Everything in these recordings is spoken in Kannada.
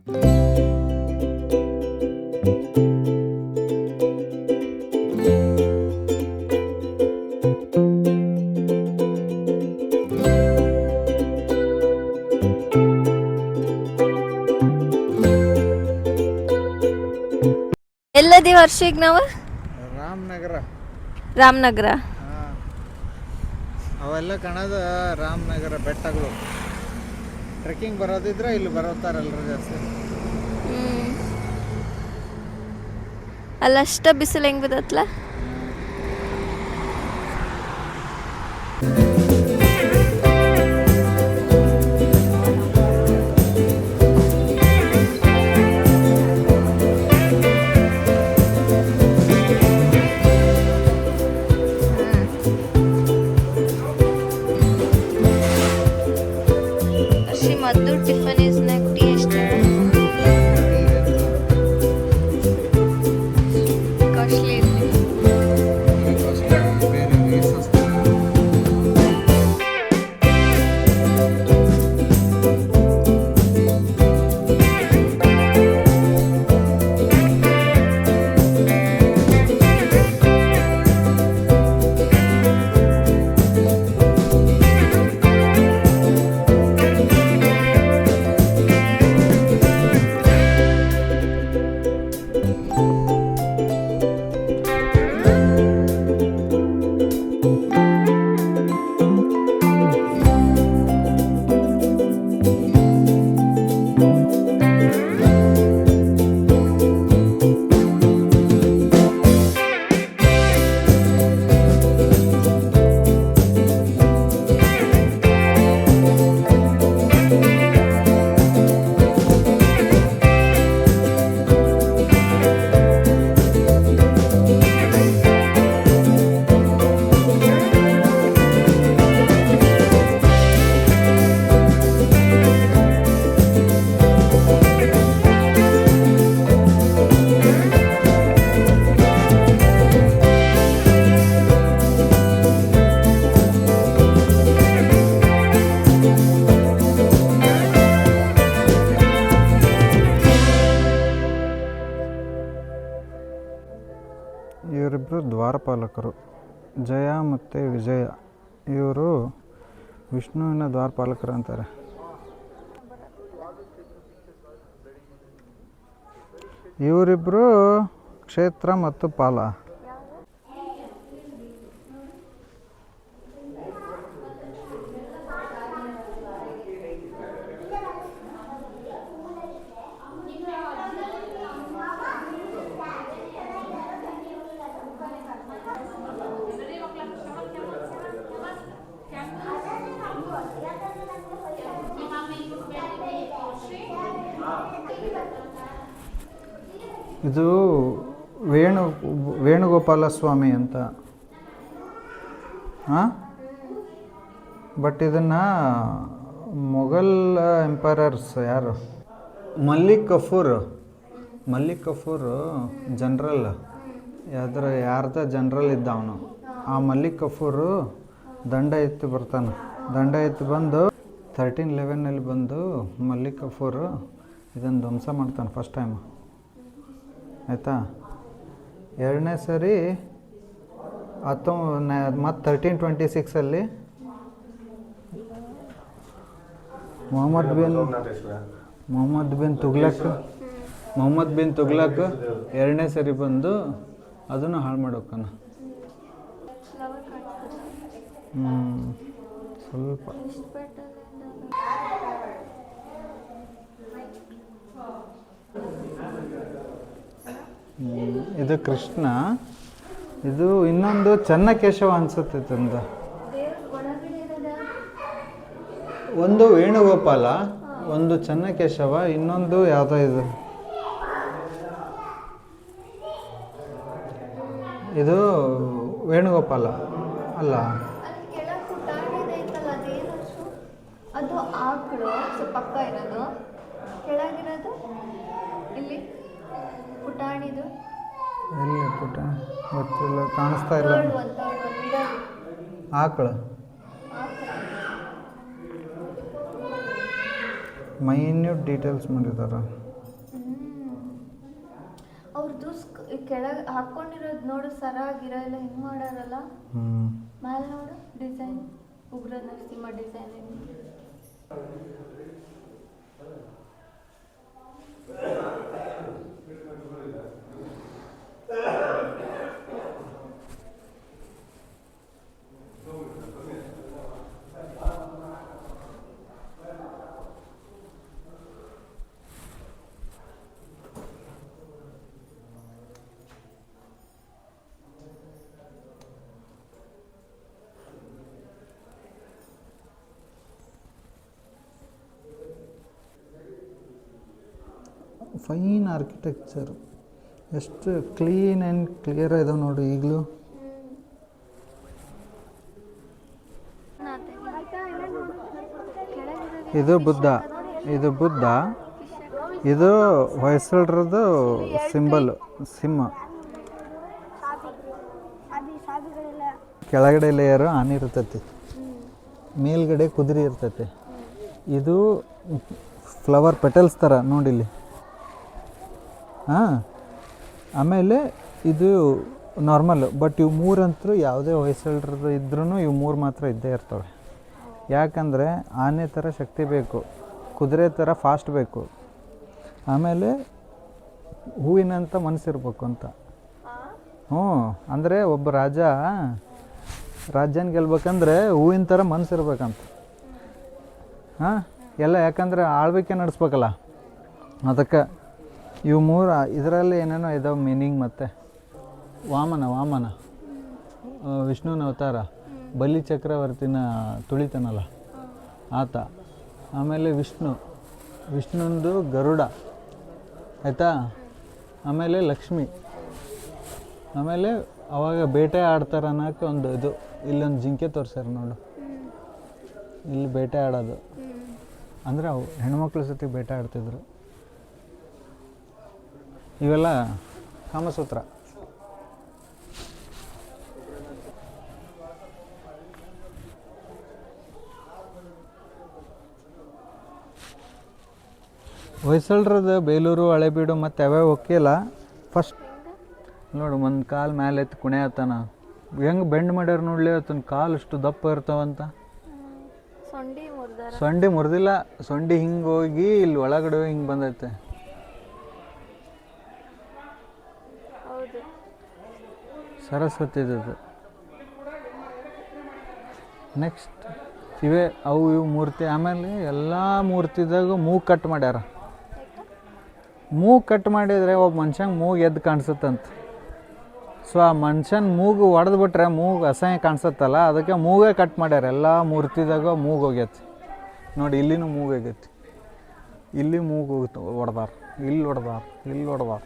ಎಲ್ಲದಿ ವರ್ಷಿಗೆ ನಾವು ರಾಮನಗರ ಅವೆಲ್ಲ ಕಾಣೋದು ರಾಮನಗರ ಬೆಟ್ಟಗಳು. ಟ್ರೆಕ್ಕಿಂಗ್ ಬರೋದಿದ್ರೆ ಇಲ್ಲಿ ಬರೋತಾರಲ್ರ ಜಾಸ್ತಿ. ಅಲ್ಲಷ್ಟ ಬಿಸಿಲು ಹೆಂಗೆ ಬಿದ್ದತ್ಲ. ಮದ್ದು ಟಿಫನ್ ಸ್ನ್ಯಾಕ್ ಟೀ ಎಷ್ಟು ಕಾಸ್ಟ್ಲಿ ಇದೆ. ಇವರಿಬ್ಬರು ದ್ವಾರಪಾಲಕರು, ಜಯ ಮತ್ತು ವಿಜಯ. ಇವರು ವಿಷ್ಣುವಿನ ದ್ವಾರಪಾಲಕರು ಅಂತಾರೆ. ಇವರಿಬ್ಬರು ಕ್ಷೇತ್ರ ಮತ್ತು ಪಾಲ. ಇದು ವೇಣುಗೋಪಾಲ ಸ್ವಾಮಿ ಅಂತ. ಬಟ್ ಇದನ್ನು ಮೊಘಲ್ ಎಂಪರರ್ಸ್ ಯಾರು, ಮಲ್ಲಿಕ್ ಕಫೂರ್ ಜನರಲ್, ಯಾರ್ದ ಜನರಲ್ ಇದ್ದ ಅವನು. ಆ ಮಲ್ಲಿಕ್ ಕಫೂರು ದಂಡ ಎತ್ತಿ ಬರ್ತಾನೆ. ದಂಡ ಎತ್ತಿ ಬಂದು 1311 ಬಂದು ಮಲ್ಲಿಕ್ ಕಫೂರು ಇದನ್ನು ಧ್ವಂಸ ಮಾಡ್ತಾನೆ ಫಸ್ಟ್ ಟೈಮ್. ಆಯಿತಾ. ಎರಡನೇ ಸರಿ ಮತ್ತು 1326 ಮೊಹಮ್ಮದ್ ಬಿನ್ ತುಗ್ಲಕ್ ಎರಡನೇ ಸರಿ ಬಂದು ಅದನ್ನು ಹಾಳು ಮಾಡೋಕ್ಕನ. ಸ್ವಲ್ಪ ಇದು ಕೃಷ್ಣ. ಇದು ಇನ್ನೊಂದು ಚೆನ್ನಕೇಶವ ಅನಿಸುತ್ತೆ ತಂದು. ಒಂದು ವೇಣುಗೋಪಾಲ, ಒಂದು ಚೆನ್ನಕೇಶವ, ಇನ್ನೊಂದು ಯಾವುದೋ ಇದು ವೇಣುಗೋಪಾಲ ಅಲ್ಲ. ಅದು ಆಕಳು ಪಕ್ಕ ಇರೋದು, ಕೆಳಗಿರೋದು ಇಲ್ಲಿ ಪುಟಾಣಿದು. ಎಲ್ಲಿ ಗೊತ್ತಿಲ್ಲ, ಕಾಣಿಸ್ತಾ ಇಲ್ಲ. ಆಕಳು ಮೈನ್ಯೂಟ್ ಡೀಟೇಲ್ಸ್ ಮಾಡಿದ್ದಾರೆ. ಈ ಕೆಳಗೆ ಹಾಕೊಂಡಿರೋದು ನೋಡು, ಸರ ಗಿರ ಎಲ್ಲ ಹಿಂಗೆ ಮಾಡಾರಲ್ಲ. ಮೇಲೆ ನೋಡು ಡಿಸೈನ್, ಉಗ್ರ ನರಸಿಂಹ ಡಿಸೈನ್. ಫೈನ್ ಆರ್ಕಿಟೆಕ್ಚರ್, ಎಷ್ಟು ಕ್ಲೀನ್ ಆ್ಯಂಡ್ ಕ್ಲಿಯರ್ ಇದಾವೆ ನೋಡಿ ಈಗಲೂ. ಇದು ಬುದ್ಧ, ಇದು ಬುದ್ಧ, ಇದು ಹೊಯ್ಸಳರದ್ದು ಸಿಂಬಲ್ ಸಿಂಹ. ಕೆಳಗಡೆ ಲೇಯರು ಆನೆ ಇರ್ತೈತಿ, ಮೇಲ್ಗಡೆ ಕುದುರೆ ಇರ್ತೈತಿ. ಇದು ಫ್ಲವರ್ ಪೆಟಲ್ಸ್ ಥರ ನೋಡಿಲ್ಲಿ. ಹಾಂ, ಆಮೇಲೆ ಇದು ನಾರ್ಮಲ್. ಬಟ್ ಇವು ಮೂರಂತರೂ ಯಾವುದೇ ಹೊಯ್ಸಳರದ್ದು ಇದ್ರೂ ಇವು ಮೂರು ಮಾತ್ರ ಇದ್ದೇ ಇರ್ತವೆ. ಯಾಕಂದರೆ ಆನೆ ಥರ ಶಕ್ತಿ ಬೇಕು, ಕುದುರೆ ಥರ ಫಾಸ್ಟ್ ಬೇಕು, ಆಮೇಲೆ ಹೂವಿನಂಥ ಮನಸ್ಸಿರ್ಬೇಕು ಅಂತ. ಅಂದರೆ ಒಬ್ಬ ರಾಜ್ಯನ ಗೆಲ್ಬೇಕಂದ್ರೆ ಹೂವಿನ ಥರ ಮನಸ್ಸಿರ್ಬೇಕಂತ. ಹಾಂ, ಎಲ್ಲ ಯಾಕಂದರೆ ಆಳ್ವಿಕೆ ನಡೆಸ್ಬೇಕಲ್ಲ, ಅದಕ್ಕೆ ಇವು ಮೂರು. ಇದರಲ್ಲಿ ಏನೇನೋ ಇದಾವೆ ಮೀನಿಂಗ್. ಮತ್ತು ವಾಮನ ವಿಷ್ಣುವಿನ ಅವತಾರ, ಬಲಿ ಚಕ್ರವರ್ತಿನ ತುಳಿತಾನಲ್ಲ ಆತ. ಆಮೇಲೆ ವಿಷ್ಣುಂದು ಗರುಡ ಆಯಿತಾ. ಆಮೇಲೆ ಲಕ್ಷ್ಮಿ. ಆಮೇಲೆ ಅವಾಗ ಬೇಟೆ ಆಡ್ತಾರೆ ಅನ್ನೋಕ್ಕೆ ಒಂದು ಇದು, ಇಲ್ಲೊಂದು ಜಿಂಕೆ ತೋರಿಸ್ಯಾರ ನೋಡು, ಇಲ್ಲಿ ಬೇಟೆ ಆಡೋದು. ಅಂದರೆ ಅವು ಹೆಣ್ಮಕ್ಳು ಸತಿ ಬೇಟೆ ಆಡ್ತಿದ್ರು. ಇವೆಲ್ಲ ಕಾಮಸೂತ್ರ. ಹೊಯ್ಸಳರದ್ದು ಬೇಲೂರು, ಹಳೆಬೀಡು ಮತ್ತು ಯಾವ್ಯಾವ ಹೋಗಿಲ್ಲ. ಫಸ್ಟ್ ನೋಡು, ಒಂದು ಕಾಲು ಮೇಲೆ ಎತ್ತಿ ಕುಣೆ ಆತನ, ಹೆಂಗೆ ಬೆಂಡ್ ಮಾಡ್ಯಾರ ನೋಡ್ಲಿ. ಆತನ ಕಾಲು ಅಷ್ಟು ದಪ್ಪ ಇರ್ತಾವಂತ. ಸೊಂಡಿ ಮುರಿದಿಲ್ಲ, ಸೊಂಡಿ ಹಿಂಗೆ ಹೋಗಿ ಇಲ್ಲಿ ಒಳಗಡೆ ಹಿಂಗೆ ಬಂದೈತೆ. ಸರಸ್ವತಿದು. ನೆಕ್ಸ್ಟ್ ಇವೆ ಇವು ಮೂರ್ತಿ. ಆಮೇಲೆ ಎಲ್ಲ ಮೂರ್ತಿದಾಗ ಮೂಗು ಕಟ್ ಮಾಡ್ಯಾರ. ಮೂಗು ಕಟ್ ಮಾಡಿದರೆ ಒಬ್ಬ ಮನುಷ್ಯಂಗೆ ಮೂಗು ಎದ್ದು ಕಾಣಿಸುತ್ತಂತ. ಸೊ ಆ ಮನುಷ್ಯನ ಮೂಗು ಹೊಡೆದು ಬಿಟ್ರೆ ಮೂಗು ಅಸಹ್ಯ ಕಾಣಿಸುತ್ತಲ್ಲ, ಅದಕ್ಕೆ ಮೂಗೇ ಕಟ್ ಮಾಡ್ಯಾರ. ಎಲ್ಲ ಮೂರ್ತಿದಾಗ ಮೂಗು ಹೋಗ್ಯೈತಿ ನೋಡಿ. ಇಲ್ಲಿನೂ ಮೂಗು ಹೋಗೈತಿ, ಇಲ್ಲಿ ಮೂಗು ಹೊಡೆದಾರ, ಇಲ್ಲಿ ಹೊಡೆದಾರ.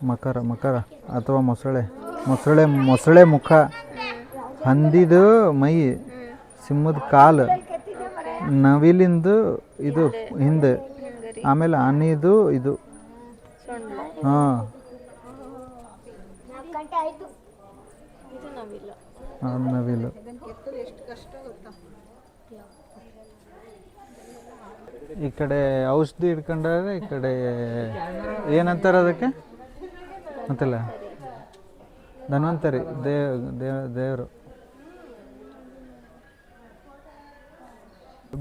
ಮಕರ ಅಥವಾ ಮೊಸಳೆ ಮುಖ, ಹಂದಿದು ಮೈ, ಸಿಂಹದ ಕಾಲು, ನವಿಲಿಂದು ಇದು ಹಿಂದೆ, ಆಮೇಲೆ ಆನೆದು ಇದು. ಹಾಂ, ನವಿಲು. ಈ ಕಡೆ ಔಷಧಿ ಇಟ್ಕೊಂಡ್ರೆ, ಈ ಕಡೆ ಏನಂತಾರೆ ಅದಕ್ಕೆ ಗೊತ್ತಿಲ್ಲ, ಧನ್ವಂತರಿ ದೇವರು.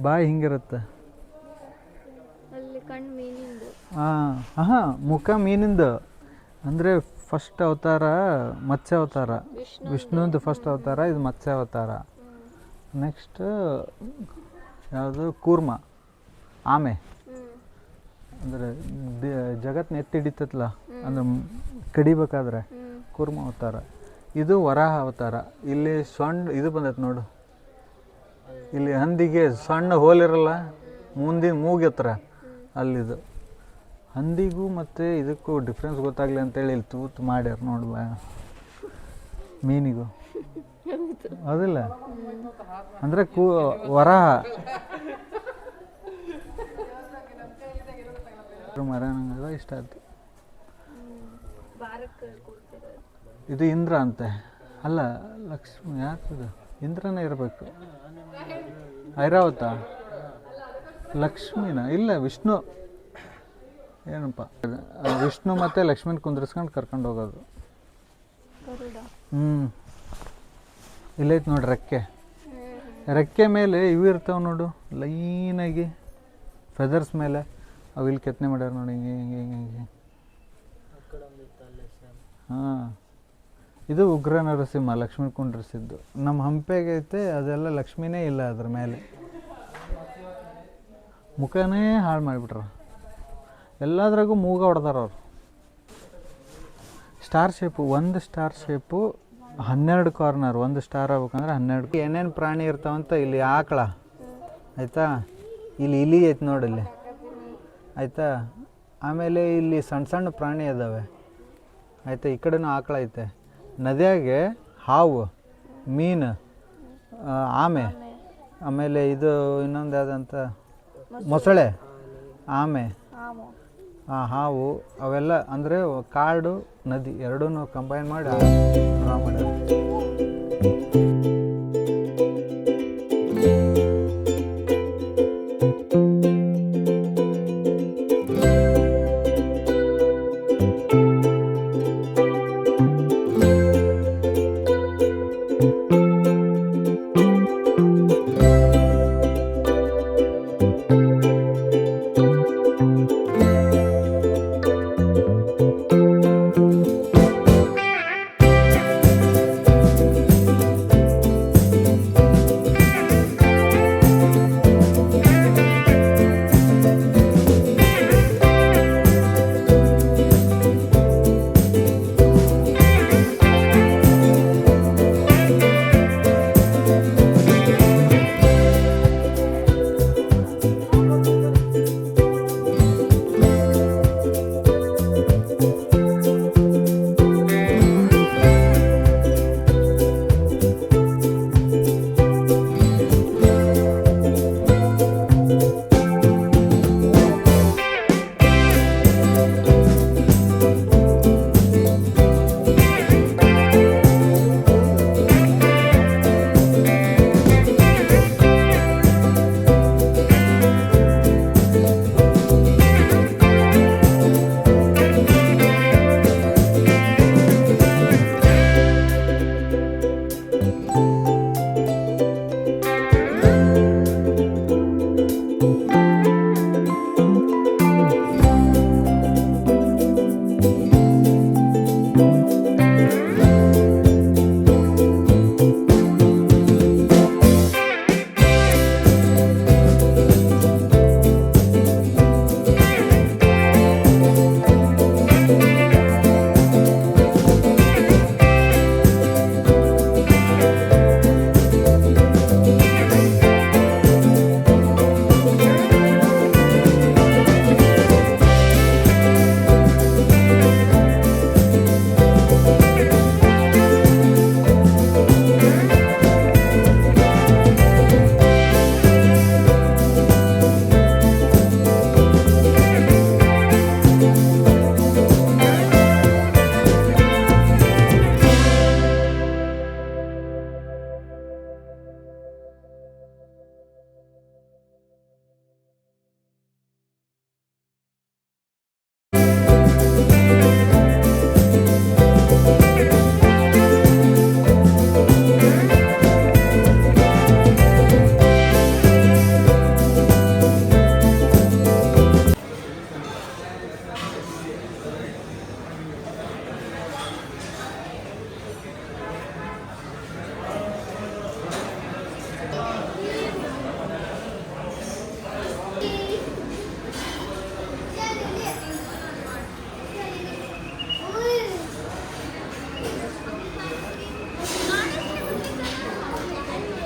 ಬಾಯಿ ಹಿಂಗಿರುತ್ತೆ. ಹಾಂ, ಮುಖ ಮೀನಿಂದು. ಅಂದರೆ ಫಸ್ಟ್ ಅವತಾರ ಮತ್ಸ್ಯ ಅವತಾರ, ವಿಷ್ಣುವಿಂದು ಫಸ್ಟ್ ಅವತಾರ, ಇದು ಮತ್ಸ್ಯ ಅವತಾರ. ನೆಕ್ಸ್ಟ್ ಯಾವುದು, ಕೂರ್ಮ ಆಮೆ. ಅಂದರೆ ಜಗತ್ತನ್ನ ಎತ್ತಿ ಹಿಡಿತೈತಲ್ಲ, ಅಂದ್ರೆ ಕಡಿಬೇಕಾದ್ರೆ ಕೂರ್ಮ ಅವತಾರ. ಇದು ವರಾಹ ಅವತಾರ. ಇಲ್ಲಿ ಸಣ್ಣ ಇದು ಬಂದೈತೆ ನೋಡು, ಇಲ್ಲಿ ಹಂದಿಗೆ ಸಣ್ಣ ಹೋಲಿರಲ್ಲ, ಮುಂದಿನ ಮೂಗಿತ್ರ ಅಲ್ಲಿದು. ಹಂದಿಗೂ ಮತ್ತು ಇದಕ್ಕೂ ಡಿಫ್ರೆನ್ಸ್ ಗೊತ್ತಾಗಲಿ ಅಂತೇಳಿ ಇಲ್ಲಿ ತೂತು ಮಾಡ್ಯಾರ ನೋಡು ಮೀನಿಗೂ. ಹೌದಿಲ್ಲ? ಅಂದರೆ ವರಾಹ ಮರ ನಂಗೆ ಇಷ್ಟ ಆಯ್ತು. ಇದು ಇಂದ್ರ ಅಂತೆ. ಅಲ್ಲ, ಲಕ್ಷ್ಮಿ ಯಾಕಿದು ಇಂದ್ರನೇ ಇರಬೇಕು. ಐರಾವತ ಲಕ್ಷ್ಮಿನ ಇಲ್ಲ ವಿಷ್ಣು ಏನಪ್ಪ ವಿಷ್ಣು ಮತ್ತು ಲಕ್ಷ್ಮೀನ ಕುಂದ್ರಿಸ್ಕೊಂಡು ಕರ್ಕೊಂಡು ಹೋಗೋದು. ಇಲ್ಲೈತೆ ನೋಡಿ ರೆಕ್ಕೆ ಮೇಲೆ ಇವು ಇರ್ತಾವೆ ನೋಡು ಲೈನಾಗಿ ಫೆದರ್ಸ್ ಮೇಲೆ ಅವು ಇಲ್ಲಿ ಕೆತ್ತನೆ ಮಾಡ್ಯಾರ ನೋಡಿ ಹಿಂಗೆ ಹಿಂಗೆ ಹಿಂಗೆ ಹಿಂಗೆ. ಹಾಂ ಇದು ಉಗ್ರ ನರಸಿಂಹ ಲಕ್ಷ್ಮೀ ಕುಂಡ್ರಿಸಿದ್ದು. ನಮ್ಮ ಹಂಪೆಗೆ ಐತೆ ಅದೆಲ್ಲ ಲಕ್ಷ್ಮಿನೇ ಇಲ್ಲ ಅದ್ರ ಮೇಲೆ. ಮುಖನೇ ಹಾಳು ಮಾಡಿಬಿಟ್ರ, ಎಲ್ಲದ್ರಾಗೂ ಮೂಗ ಹೊಡೆದಾರ ಅವ್ರು. ಸ್ಟಾರ್ ಶೇಪು, ಒಂದು ಸ್ಟಾರ್ ಶೇಪು 12 ಕಾರ್ನರ್, ಒಂದು ಸ್ಟಾರ್ ಆಗ್ಬೇಕಂದ್ರೆ 12. ಏನೇನು ಪ್ರಾಣಿ ಇರ್ತಾವಂತ ಇಲ್ಲಿ ಆಕಳ ಆಯಿತಾ, ಇಲ್ಲಿ ಇಲಿ ಐತೆ ನೋಡಿ ಇಲ್ಲಿ ಆಯಿತಾ, ಆಮೇಲೆ ಇಲ್ಲಿ ಸಣ್ಣ ಸಣ್ಣ ಪ್ರಾಣಿ ಅದಾವೆ ಆಯಿತಾ, ಈ ಕಡೆನೂ ಆಕಳ ಐತೆ. ನದಿಯಾಗೆ ಹಾವು, ಮೀನು, ಆಮೆ, ಆಮೇಲೆ ಇದು ಇನ್ನೊಂದು ಯಾವುದಂತ ಮೊಸಳೆ, ಆಮೆ, ಹಾವು, ಅವೆಲ್ಲ ಅಂದರೆ ಕಾಡು ನದಿ ಎರಡೂ ಕಂಬೈನ್ ಮಾಡಿ ಡ್ರಾ ಮಾಡ್ಯಾರ.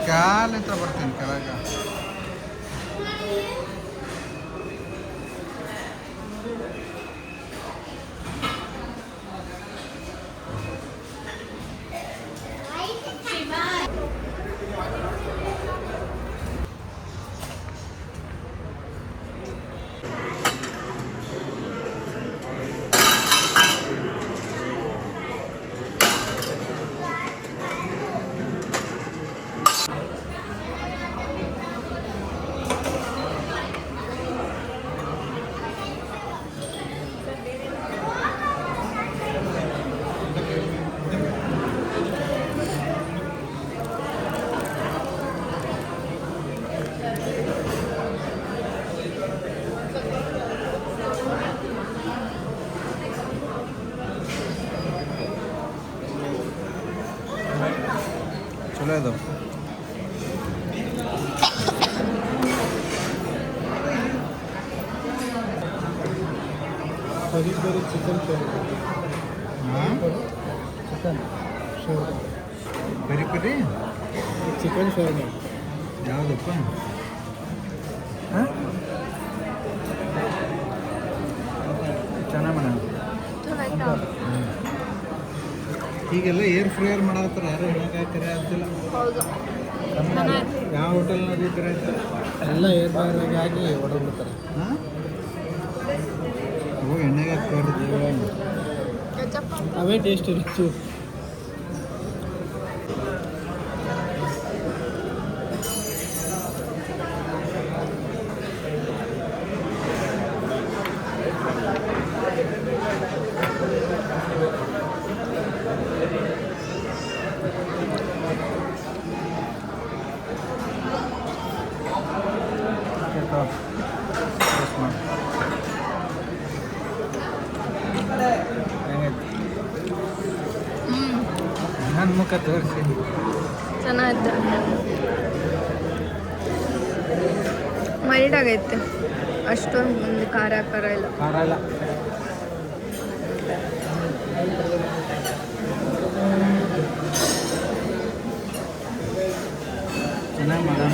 ಕಾಲ ಹತ್ರ ಬರ್ತೀನಿ ಕೆಳಗೆ. ಚಲೋ ಅದು. Chicken peri peri chicken shawarma ಯಾವುದಪ್ಪ? ಹಾಂ ಚೆನ್ನಾಗಿ ಮಾಡೋದು. ಚೆನ್ನಾಯ್ತಾ? ಈಗೆಲ್ಲ ಏರ್ ಫ್ರೈಯರ್ ಮಾಡತ್ತಾರ, ಯಾರು ಹೇಳಕ್ಕಾಗ್ತಾರೆ ಅಂತಿಲ್ಲ. ಹೌದು. ಯಾವ ಹೋಟೆಲ್ನಾಗ ಈ ಥರ ಆಯ್ತು? ಎಲ್ಲ ಏರ್ ಫ್ರೈಯರ್ಗೆ ಹಾಕಿ ಹೊಡೆದ್ಬಿಡ್ತಾರೆ. ಹಾಂ ಓ ಎಣ್ಣೆಗೆ ಹಾಕ್ತಾರಿದ್ದೀವಿ. ಕೆಚಪ್ ಅವೇ ಟೇಸ್ಟ್ ಇರುತ್ತೆ. ನನ್ನ ಮುಖ ತೋರಿಸಿ. ಚೆನ್ನಾಗಿತ್ತು. ಮೈಲ್ಡ್ ಆಗೈತೆ, ಅಷ್ಟೊಂದು ಖಾರ ಇಲ್ಲ. ಖಾರ ಇಲ್ಲ. ಚೆನ್ನಾಗಿ ಮಾಡೋಣ.